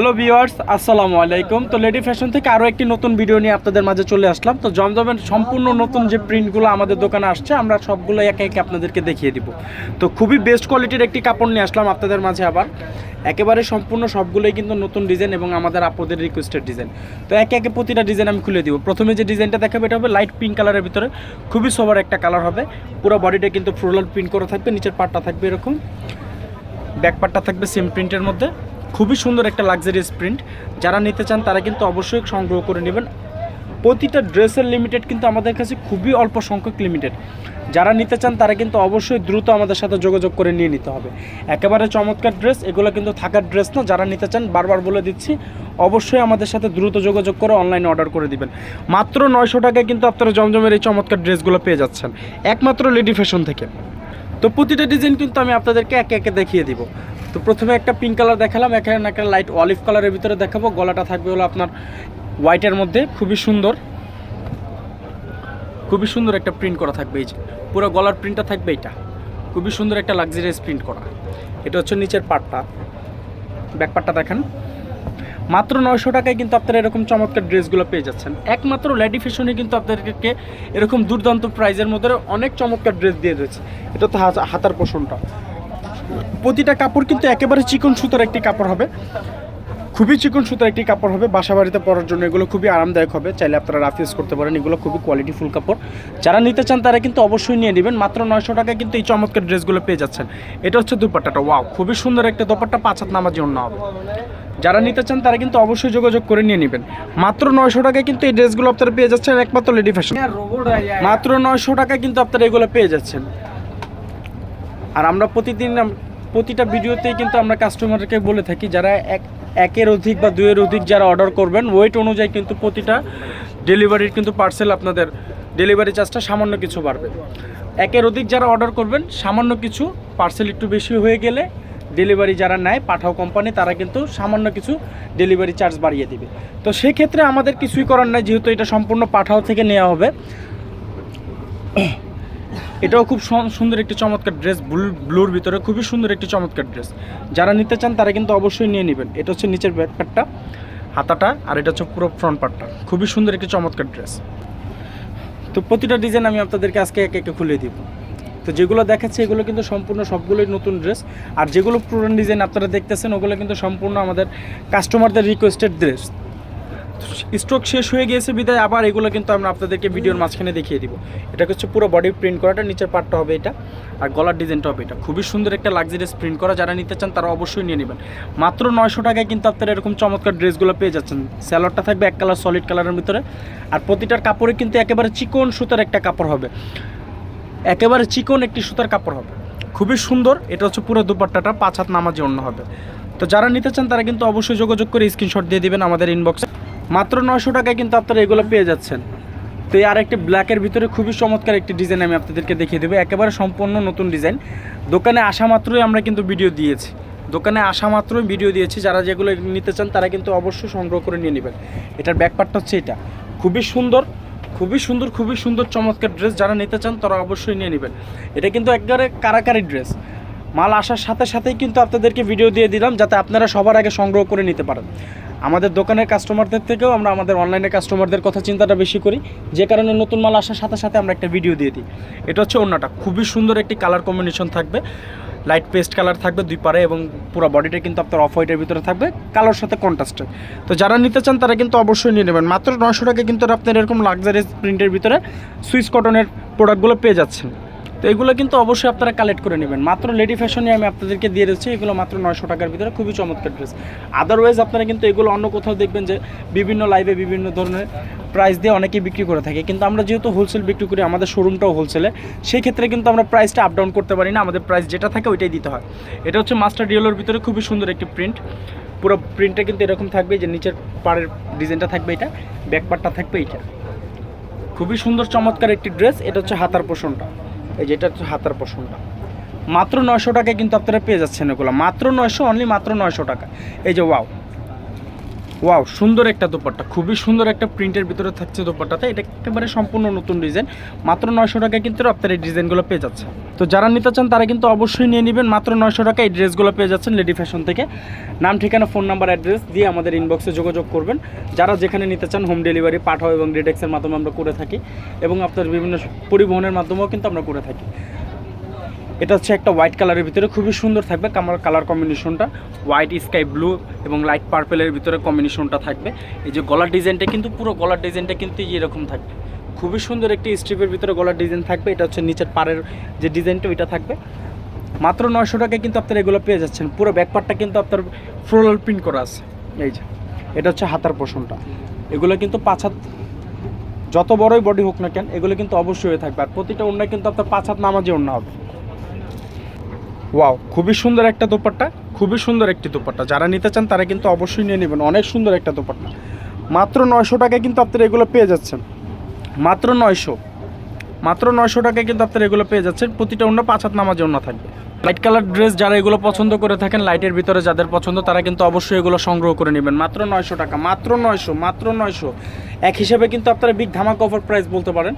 Hello viewers, আসসালামু আলাইকুম। তো লেডি ফ্যাশন থেকে আরও একটি নতুন ভিডিও নিয়ে আপনাদের মাঝে চলে আসলাম। তো জমজমের সম্পূর্ণ নতুন যে প্রিন্টগুলো আমাদের দোকানে আসছে, আমরা সবগুলো একে একে আপনাদেরকে দেখিয়ে দিব। তো খুবই বেস্ট কোয়ালিটির একটি কাপড় নিয়ে আসলাম আপনাদের মাঝে। আবার একেবারে সম্পূর্ণ সবগুলোই কিন্তু নতুন ডিজাইন এবং আমাদের আপুদের রিকোয়েস্টেড ডিজাইন। তো একে একে প্রতিটা ডিজাইন আমি খুলে দিব। প্রথমে যে ডিজাইনটা দেখাবে এটা হবে লাইট পিঙ্ক কালারের ভিতরে, খুবই সোবার একটা কালার হবে। পুরো বডিটা কিন্তু ফ্লোরাল প্রিন্ট করা থাকবে, নিচের পার্টটা থাকবে এরকম, ব্যাক পার্টটা থাকবে সেম প্রিন্টের মধ্যে। খুবই সুন্দর একটা লাক্সারিয়াস প্রিন্ট। যারা নিতে চান তারা কিন্তু অবশ্যই সংগ্রহ করে নেবেন। প্রতিটা ড্রেসের লিমিটেড কিন্তু আমাদের কাছে খুবই অল্প সংখ্যক লিমিটেড। যারা নিতে চান তারা কিন্তু অবশ্যই দ্রুত আমাদের সাথে যোগাযোগ করে নিয়ে নিতে হবে। একেবারে চমৎকার ড্রেস, এগুলো কিন্তু থাকার ড্রেস না। যারা নিতে চান বারবার বলে দিচ্ছি, অবশ্যই আমাদের সাথে দ্রুত যোগাযোগ করে অনলাইনে অর্ডার করে দিবেন। মাত্র 900 টাকায় কিন্তু আপনারা জমজমের এই চমৎকার ড্রেসগুলো পেয়ে যাচ্ছেন একমাত্র লেডি ফ্যাশন থেকে। তো প্রতিটা ডিজাইন কিন্তু আমি আপনাদেরকে একে একে দেখিয়ে দিব। তো প্রথমে একটা পিঙ্ক কালার দেখালাম, এখানে একটা লাইট অলিভ কালারের ভিতরে দেখাবো। গলাটা থাকবে হলো আপনার হোয়াইটের মধ্যে, খুবই সুন্দর, খুবই সুন্দর একটা প্রিন্ট করা থাকবে। এই যে পুরো গলার প্রিন্টটা থাকবে, এটা খুবই সুন্দর একটা লাক্সারিয়াস প্রিন্ট করা। এটা হচ্ছে নিচের পার্টটা, ব্যাক পার্টটা দেখেন। মাত্র 900 টাকায় কিন্তু আপনারা এরকম চমৎকার ড্রেসগুলো পেয়ে যাচ্ছেন একমাত্র লেডি ফ্যাশনে। কিন্তু আপনাদেরকে এরকম দুর্দান্ত প্রাইজের মধ্যে অনেক চমৎকার ড্রেস দিয়ে দিয়েছে। এটা তো হাতার পোষণটা, প্রতিটা কাপড় কিন্তু একেবারে চিকন সুতার একটি কাপড় হবে, খুবই চিকন সুতার একটি কাপড় হবে। বাসা বাড়িতে পরার জন্য এগুলো খুবই আরামদায়ক হবে, চাইলে আপনারা রাফ ইউজ করতে পারেন। এগুলো খুবই কোয়ালিটিফুল কাপড়। যারা নিতে চান তারা কিন্তু অবশ্যই নিয়ে নেবেন। মাত্র 900 টাকায় কিন্তু এই চমৎকার ড্রেসগুলো পেয়ে যাচ্ছেন। এটা হচ্ছে দুপাট্টাটা, ওয়াও, খুবই সুন্দর একটা দুপাট্টা, 5 হাত নামাজি ওড়না হবে। যারা নিতে চান তারা কিন্তু অবশ্যই যোগাযোগ করে নিয়ে নেবেন। মাত্র 900 টাকায় কিন্তু এই ড্রেসগুলো আপনারা পেয়ে যাচ্ছেন একমাত্র লেডি ফ্যাশন। মাত্র 900 টাকায় কিন্তু আপনারা এগুলো পেয়ে যাচ্ছেন। আর আমরা প্রতিটা ভিডিওতেই কিন্তু আমরা কাস্টমারকে বলে থাকি, যারা একের অধিক বা দুইয়ের অধিক যারা অর্ডার করবেন, ওয়েট অনুযায়ী কিন্তু প্রতিটা ডেলিভারির কিন্তু পার্সেল আপনাদের ডেলিভারি চার্জটা সামান্য কিছু বাড়বে। একের অধিক যারা অর্ডার করবেন, সামান্য কিছু পার্সেল একটু বেশি হয়ে গেলে ডেলিভারি যারা নেয় পাঠাও কোম্পানি, তারা কিন্তু সামান্য কিছু ডেলিভারি চার্জ বাড়িয়ে দিবে। তো সেক্ষেত্রে আমাদের কিছুই করার নাই, যেহেতু এটা সম্পূর্ণ পাঠাও থেকে নেওয়া হবে। এটাও খুব সুন্দর একটি চমৎকার ড্রেস, ব্লুর ভিতরে খুবই সুন্দর একটি চমৎকার ড্রেস। যারা নিতে চান তারা কিন্তু অবশ্যই নিয়ে নেবেন। এটা হচ্ছে নিচের ব্যাক পার্টটা, হাতাটা, আর এটা হচ্ছে পুরো ফ্রন্ট পার্টটা। খুবই সুন্দর একটি চমৎকার ড্রেস। তো প্রতিটা ডিজাইন আমি আপনাদেরকে আজকে একে একে খুলে দিব। তো যেগুলো দেখাচ্ছে এগুলো কিন্তু সম্পূর্ণ সবগুলোই নতুন ড্রেস। আর যেগুলো পুরনো ডিজাইন আপনারা দেখতেছেন ওগুলো কিন্তু সম্পূর্ণ আমাদের কাস্টমারদের রিকোয়েস্টেড ড্রেস। স্টক শেষ হয়ে গিয়েছে বিদায় আবার এগুলো কিন্তু আমরা আপনাদেরকে ভিডিওর মাঝখানে দেখিয়ে দিব। এটা হচ্ছে পুরো বডি প্রিন্ট করাটা, নিচের পার্টটা হবে এটা, আর গলার ডিজাইনটা হবে এটা। খুবই সুন্দর একটা লাক্সারিয়াস প্রিন্ট করা। যারা নিতে চান তারা অবশ্যই নিয়ে নেবেন। মাত্র 900 টাকায় কিন্তু আপনারা এরকম চমৎকার ড্রেসগুলো পেয়ে যাচ্ছেন। স্যালোয়ারটা থাকবে এক কালার সলিড কালারের ভিতরে, আর প্রতিটার কাপড়ে কিন্তু একেবারে চিকন সুতার একটা কাপড় হবে, একেবারে চিকন একটি সুতার কাপড় হবে, খুবই সুন্দর। এটা হচ্ছে পুরো দুপাট্টাটা 5 হাত নামাজি ওড়না হবে। তো যারা নিতে চান তারা কিন্তু অবশ্যই যোগাযোগ করে স্ক্রিনশট দিয়ে দিবেন আমাদের ইনবক্সে। মাত্র 900 টাকায় কিন্তু আপনারা এগুলো পেয়ে যাচ্ছেন। তো এই আরেকটি ব্ল্যাকের ভিতরে খুবই চমৎকার একটি ডিজাইন আমি আপনাদেরকে দেখিয়ে দেবো, একেবারে সম্পূর্ণ নতুন ডিজাইন। দোকানে আসা মাত্রই আমরা কিন্তু ভিডিও দিয়েছি, যারা যেগুলো নিতে চান তারা কিন্তু অবশ্যই সংগ্রহ করে নিয়ে নেবেন। এটার ব্যাক পার্টটা হচ্ছে এটা, খুবই সুন্দর চমৎকার ড্রেস। যারা নিতে চান তারা অবশ্যই নিয়ে নেবেন। এটা কিন্তু একবারে কারাকারি ড্রেস। মাল আসার সাথে সাথেই কিন্তু আপনাদেরকে ভিডিও দিয়ে দিলাম, যাতে আপনারা সবার আগে সংগ্রহ করে নিতে পারেন। আমাদের দোকানের কাস্টমারদের থেকেও আমরা আমাদের অনলাইনে কাস্টমারদের কথা চিন্তাটা বেশি করি, যে কারণে নতুন মাল আসার সাথে সাথে আমরা একটা ভিডিও দিয়ে দিই। এটা হচ্ছে ওড়নাটা, খুবই সুন্দর একটি কালার কম্বিনেশন থাকবে, লাইট পেস্ট কালার থাকবে দুই পারে, এবং পুরো বডিটা কিন্তু আপনার অফ হোয়াইটের ভিতরে থাকবে, কালার সাথে কন্ট্রাস্টে। তো যারা নিতে চান তারা কিন্তু অবশ্যই নিয়ে নেবেন। মাত্র 900 টাকায় কিন্তু আপনার এরকম লাক্সারিয়াস প্রিন্টের ভিতরে সুইস কটনের প্রোডাক্টগুলো পেয়ে যাচ্ছেন। তো এগুলো কিন্তু অবশ্যই আপনারা কালেক্ট করে নেবেন। মাত্র লেডি ফ্যাশনে আমি আপনাদেরকে দিয়ে দিচ্ছি এগুলো মাত্র 900 টাকার ভিতরে, খুবই চমৎকার ড্রেস। আদারওয়াইজ আপনারা কিন্তু এগুলো অন্য কোথাও দেখবেন যে বিভিন্ন লাইভে বিভিন্ন ধরনের প্রাইস দিয়ে অনেকেই বিক্রি করে থাকে, কিন্তু আমরা যেহেতু হোলসেল বিক্রি করি, আমাদের শোরুমটাও হোলসেলে, সেই ক্ষেত্রে কিন্তু আমরা প্রাইসটা আপ ডাউন করতে পারি না, আমাদের প্রাইস যেটা থাকে ওইটাই দিতে হয়। এটা হচ্ছে মাস্টার ডিওলোর ভিতরে খুবই সুন্দর একটি প্রিন্ট। পুরো প্রিন্টটা কিন্তু এরকম থাকবে, যে নিচের পাড়ের ডিজাইনটা থাকবে এটা, ব্যাক পার্টটা থাকবে এইটা। খুবই সুন্দর চমৎকার একটি ড্রেস। এটা হচ্ছে হাতার পোষণটা, এই যেটা হচ্ছে হাতার পোষণটা। মাত্র 900 টাকায় কিন্তু আপনারা পেয়ে যাচ্ছেন এগুলো, মাত্র 900, অনলি মাত্র 900 টাকা। এই যে ওয়াও, ওয়াও, সুন্দর একটা দোপাট্টা, খুবই সুন্দর একটা প্রিন্টের ভিতরে থাকছে দোপাট্টাতে। এটা একেবারে সম্পূর্ণ নতুন ডিজাইন, মাত্র 900 টাকায় কিন্তু আপনার এই ডিজাইনগুলো পেয়ে যাচ্ছে। তো যারা নিতে চান তারা কিন্তু অবশ্যই নিয়ে নেবেন, মাত্র 900 টাকায় এই ড্রেসগুলো পেয়ে যাচ্ছেন লেডি ফ্যাশন থেকে। নাম, ঠিকানা, ফোন নাম্বার, অ্যাড্রেস দিয়ে আমাদের ইনবক্সে যোগাযোগ করবেন। যারা যেখানে নিতে চান হোম ডেলিভারি পাঠাও এবং রিটেক্সের মাধ্যমে আমরা করে থাকি, এবং আপনার বিভিন্ন পরিবহনের মাধ্যমেও কিন্তু আমরা করে থাকি। এটা হচ্ছে একটা হোয়াইট কালারের ভিতরে, খুবই সুন্দর থাকবে কালার কম্বিনেশনটা, হোয়াইট, স্কাই ব্লু এবং লাইট পার্পেলের ভিতরে কম্বিনেশনটা থাকবে। এই যে গলার ডিজাইনটা কিন্তু পুরো গলার ডিজাইনটা কিন্তু এরকম থাকবে, খুবই সুন্দর একটি স্ট্রিপের ভিতরে গলার ডিজাইন থাকবে। এটা হচ্ছে নিচের পাড়ের যে ডিজাইনটা ওইটা থাকবে। মাত্র 900 টাকায় কিন্তু আপনারা এগুলো পেয়ে যাচ্ছেন। পুরো ব্যাকপার্টটা কিন্তু আপনার ফ্লোরাল প্রিন্ট করা আছে। এই যে এটা হচ্ছে হাতার পোর্শনটা, এগুলো কিন্তু 5 হাত, যত বড়ই বডি হোক না কেন এগুলো কিন্তু অবশ্যই হয়ে থাকবে। আর প্রতিটা ওড়না কিন্তু আপনার 5 হাত নামাজে ওড়না হবে। ওয়াও, খুবই সুন্দর একটা দোপাট্টা, খুবই সুন্দর একটি দোপাট্টা। যারা নিতে চান তারা কিন্তু অবশ্যই নিয়ে নেবেন, অনেক সুন্দর একটা দোপাট্টা। মাত্র 900 টাকায় কিন্তু আপনারা এগুলো পেয়ে যাচ্ছেন, মাত্র 900 টাকায় কিন্তু আপনারা এগুলো পেয়ে যাচ্ছেন। প্রতিটা অন্য 5 হাত নামাজে অন্য থাকবে। লাইট কালার ড্রেস যারা এগুলো পছন্দ করে থাকেন, লাইটের ভিতরে যাদের পছন্দ তারা কিন্তু অবশ্যই এগুলো সংগ্রহ করে নেবেন, মাত্র 900 টাকা, মাত্র 900। এক হিসেবে কিন্তু আপনারা বিগ ধামাকা অফার প্রাইস বলতে পারেন,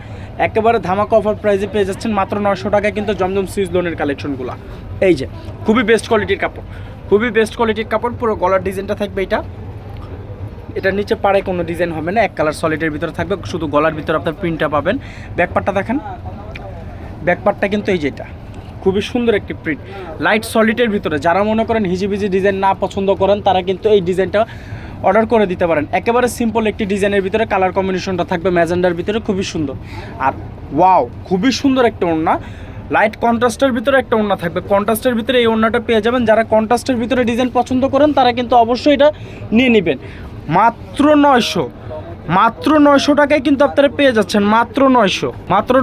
একেবারে ধামাকা অফার প্রাইসে পেয়ে যাচ্ছেন মাত্র 900 টাকায় কিন্তু জমজম সুইচ লোনের কালেকশনগুলো। এই যে খুবই বেস্ট কোয়ালিটির কাপড়, খুবই বেস্ট কোয়ালিটির কাপড়। পুরো গলার ডিজাইনটা থাকবে এটার নিচে পাড়ে কোনো ডিজাইন হবে না, এক কালার সলিডের ভিতরে থাকবে, শুধু গলার ভিতরে আপনার প্রিন্টটা পাবেন। ব্যাকপার্টটা দেখেন, ব্যাকপার্টটা কিন্তু এই যেটা খুবই সুন্দর একটি প্রিন্ট, লাইট সলিডের ভিতরে। যারা মনে করেন হিজিবিজি ডিজাইন না পছন্দ করেন তারা কিন্তু এই ডিজাইনটা অর্ডার করে দিতে পারেন। একেবারে সিম্পল একটি ডিজাইনের ভিতরে কালার কম্বিনেশনটা থাকবে ম্যাজেন্ডার ভিতরে, খুবই সুন্দর। আর ওয়াও, খুবই সুন্দর একটা ওড়না, লাইট কন্ট্রাস্টের ভিতরে একটা ওড়না থাকবে। কন্ট্রাস্টের ভিতরে এই ওড়নাটা পেয়ে যাবেন। যারা কন্ট্রাস্টের ভিতরে ডিজাইন পছন্দ করেন তারা কিন্তু অবশ্যই এটা নিয়ে নেবেন, মাত্র 900 টাকায় কিন্তু আপনারা পেয়ে যাচ্ছেন, মাত্র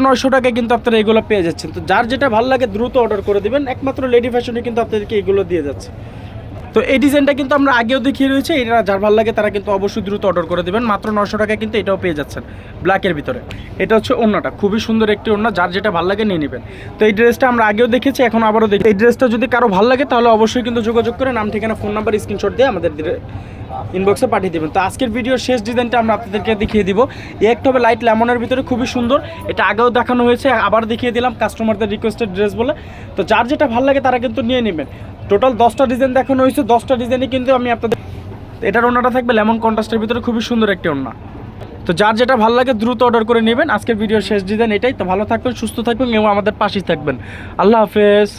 900 টাকায় কিন্তু আপনারা এগুলো পেয়ে যাচ্ছেন। তো যার যেটা ভালো লাগে দ্রুত অর্ডার করে দিবেন, একমাত্র লেডি ফ্যাশনে কিন্তু আপনাদেরকে এগুলো দিয়ে যাচ্ছে। তো এই ডিজাইনটা কিন্তু আমরা আগেও দেখিয়ে রয়েছে, এটা যার ভালো লাগে তারা কিন্তু অবশ্যই দ্রুত অর্ডার করে দেবেন, মাত্র 900 টাকায় কিন্তু এটাও পেয়ে যাচ্ছেন ব্ল্যাকের ভিতরে। এটা হচ্ছে ওড়নাটা, খুবই সুন্দর একটি ওড়না, যার যেটা ভালো লাগে নিয়ে নেবেন। তো এই ড্রেসটা আমরা আগেও দেখেছি, এখন আবারও দেখি। এই ড্রেসটা যদি কারো ভালো লাগে তাহলে অবশ্যই কিন্তু যোগাযোগ করে নাম, ঠিকানা, ফোন নাম্বার স্ক্রিনশট দিয়ে আমাদের ইনবক্সে পাঠিয়ে দেবেন। তো আজকের ভিডিওর শেষ ডিজাইনটা আমরা আপনাদেরকে দেখিয়ে দিব। একটা হবে লাইট লেমনের ভিতরে, খুবই সুন্দর। এটা আগেও দেখানো হয়েছে, আবার দেখিয়ে দিলাম কাস্টমারদের রিকোয়েস্টেড ড্রেস বলে। তো যার যেটা ভালো লাগে তারা কিন্তু নিয়ে নেবেন। টোটাল 10টা ডিজাইন দেখানো হয়েছে, 10টা ডিজাইনই কিন্তু আমি আপনাদের, এটার ওড়নাটা থাকবে লেমন কন্ট্রাস্টের ভিতরে, খুবই সুন্দর একটি ওড়না। তো যার যেটা ভালো লাগে দ্রুত অর্ডার করে নেবেন। আজকের ভিডিওর শেষ ডিজাইন এটাই। তো ভালো থাকবেন, সুস্থ থাকবেন এবং আমাদের পাশেই থাকবেন। আল্লাহ হাফেজ।